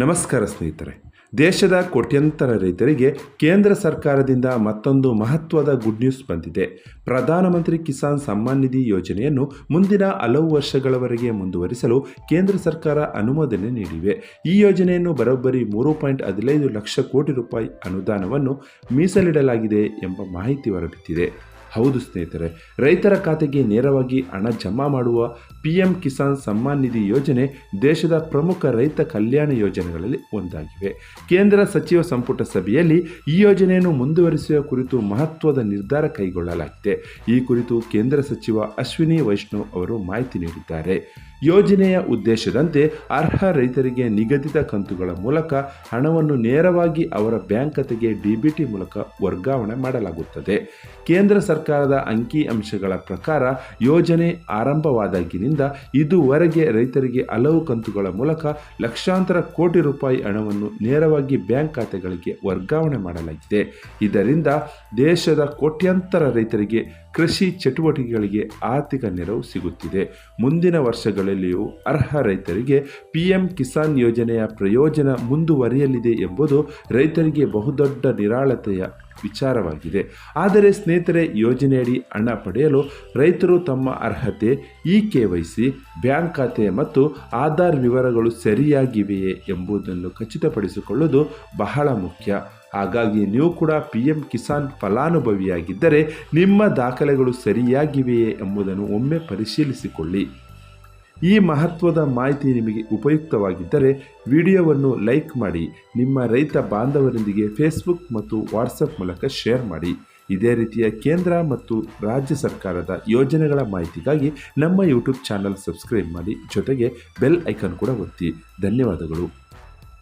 ನಮಸ್ಕಾರ ಸ್ನೇಹಿತರೆ. ದೇಶದ ಕೋಟ್ಯಂತರ ರೈತರಿಗೆ ಕೇಂದ್ರ ಸರ್ಕಾರದಿಂದ ಮತ್ತೊಂದು ಮಹತ್ವದ ಗುಡ್ ನ್ಯೂಸ್ ಬಂದಿದೆ. ಪ್ರಧಾನಮಂತ್ರಿ ಕಿಸಾನ್ ಸಮ್ಮಾನ್ ನಿಧಿ ಯೋಜನೆಯನ್ನು ಮುಂದಿನ ಹಲವು ವರ್ಷಗಳವರೆಗೆ ಮುಂದುವರಿಸಲು ಕೇಂದ್ರ ಸರ್ಕಾರ ಅನುಮೋದನೆ ನೀಡಿವೆ. ಈ ಯೋಜನೆಯನ್ನು ಬರೋಬ್ಬರಿ 3.15 ಲಕ್ಷ ಕೋಟಿ ರೂಪಾಯಿ ಅನುದಾನವನ್ನು ಮೀಸಲಿಡಲಾಗಿದೆ ಎಂಬ ಮಾಹಿತಿ ಹೊರಬಿದ್ದಿದೆ. ಹೌದು ಸ್ನೇಹಿತರೆ, ರೈತರ ಖಾತೆಗೆ ನೇರವಾಗಿ ಹಣ ಜಮಾ ಮಾಡುವ PM ಕಿಸಾನ್ ಸಮ್ಮಾನ್ ನಿಧಿ ಯೋಜನೆ ದೇಶದ ಪ್ರಮುಖ ರೈತ ಕಲ್ಯಾಣ ಯೋಜನೆಗಳಲ್ಲಿ ಒಂದಾಗಿವೆ. ಕೇಂದ್ರ ಸಚಿವ ಸಂಪುಟ ಸಭೆಯಲ್ಲಿ ಈ ಯೋಜನೆಯನ್ನು ಮುಂದುವರಿಸುವ ಕುರಿತು ಮಹತ್ವದ ನಿರ್ಧಾರ ಕೈಗೊಳ್ಳಲಾಗಿದೆ. ಈ ಕುರಿತು ಕೇಂದ್ರ ಸಚಿವ ಅಶ್ವಿನಿ ವೈಷ್ಣವ್ ಅವರು ಮಾಹಿತಿ ನೀಡಿದ್ದಾರೆ. ಯೋಜನೆಯ ಉದ್ದೇಶದಂತೆ ಅರ್ಹ ರೈತರಿಗೆ ನಿಗದಿತ ಕಂತುಗಳ ಮೂಲಕ ಹಣವನ್ನು ನೇರವಾಗಿ ಅವರ ಬ್ಯಾಂಕ್ ಖಾತೆಗೆ DBT ಮೂಲಕ ವರ್ಗಾವಣೆ ಮಾಡಲಾಗುತ್ತದೆ. ಕೇಂದ್ರ ಸರ್ಕಾರದ ಅಂಕಿಅಂಶಗಳ ಪ್ರಕಾರ ಯೋಜನೆ ಆರಂಭವಾದಾಗಿನಿಂದ ಇದುವರೆಗೆ ರೈತರಿಗೆ ಹಲವು ಕಂತುಗಳ ಮೂಲಕ ಲಕ್ಷಾಂತರ ಕೋಟಿ ರೂಪಾಯಿ ಹಣವನ್ನು ನೇರವಾಗಿ ಬ್ಯಾಂಕ್ ಖಾತೆಗಳಿಗೆ ವರ್ಗಾವಣೆ ಮಾಡಲಾಗಿದೆ. ಇದರಿಂದ ದೇಶದ ಕೋಟ್ಯಂತರ ರೈತರಿಗೆ ಕೃಷಿ ಚಟುವಟಿಕೆಗಳಿಗೆ ಆರ್ಥಿಕ ನೆರವು ಸಿಗುತ್ತಿದೆ. ಮುಂದಿನ ವರ್ಷಗಳಲ್ಲಿಯೂ ಅರ್ಹ ರೈತರಿಗೆ PM ಕಿಸಾನ್ ಯೋಜನೆಯ ಪ್ರಯೋಜನ ಮುಂದುವರಿಯಲಿದೆ ಎಂಬುದು ರೈತರಿಗೆ ಬಹುದೊಡ್ಡ ನಿರಾಳತೆಯ ವಿಚಾರವಾಗಿದೆ. ಆದರೆ ಸ್ನೇಹಿತರೆ, ಯೋಜನೆಯಡಿ ಹಣ ಪಡೆಯಲು ರೈತರು ತಮ್ಮ ಅರ್ಹತೆ, KYC, ಬ್ಯಾಂಕ್ ಖಾತೆ ಮತ್ತು ಆಧಾರ್ ವಿವರಗಳು ಸರಿಯಾಗಿವೆಯೇ ಎಂಬುದನ್ನು ಖಚಿತಪಡಿಸಿಕೊಳ್ಳುವುದು ಬಹಳ ಮುಖ್ಯ. ಹಾಗಾಗಿ ನೀವು ಕೂಡ PM ಕಿಸಾನ್ ಫಲಾನುಭವಿಯಾಗಿದ್ದರೆ ನಿಮ್ಮ ದಾಖಲೆಗಳು ಸರಿಯಾಗಿವೆಯೇ ಎಂಬುದನ್ನು ಒಮ್ಮೆ ಪರಿಶೀಲಿಸಿಕೊಳ್ಳಿ. ಈ ಮಹತ್ವದ ಮಾಹಿತಿ ನಿಮಗೆ ಉಪಯುಕ್ತವಾಗಿದ್ದರೆ ವಿಡಿಯೋವನ್ನು ಲೈಕ್ ಮಾಡಿ, ನಿಮ್ಮ ರೈತ ಬಾಂಧವರೊಂದಿಗೆ ಫೇಸ್ಬುಕ್ ಮತ್ತು ವಾಟ್ಸಪ್ ಮೂಲಕ ಶೇರ್ ಮಾಡಿ. ಇದೇ ರೀತಿಯ ಕೇಂದ್ರ ಮತ್ತು ರಾಜ್ಯ ಸರ್ಕಾರದ ಯೋಜನೆಗಳ ಮಾಹಿತಿಗಾಗಿ ನಮ್ಮ ಯೂಟ್ಯೂಬ್ ಚಾನಲ್ ಸಬ್ಸ್ಕ್ರೈಬ್ ಮಾಡಿ, ಜೊತೆಗೆ ಬೆಲ್ ಐಕಾನ್ ಕೂಡ ಒತ್ತಿ. ಧನ್ಯವಾದಗಳು.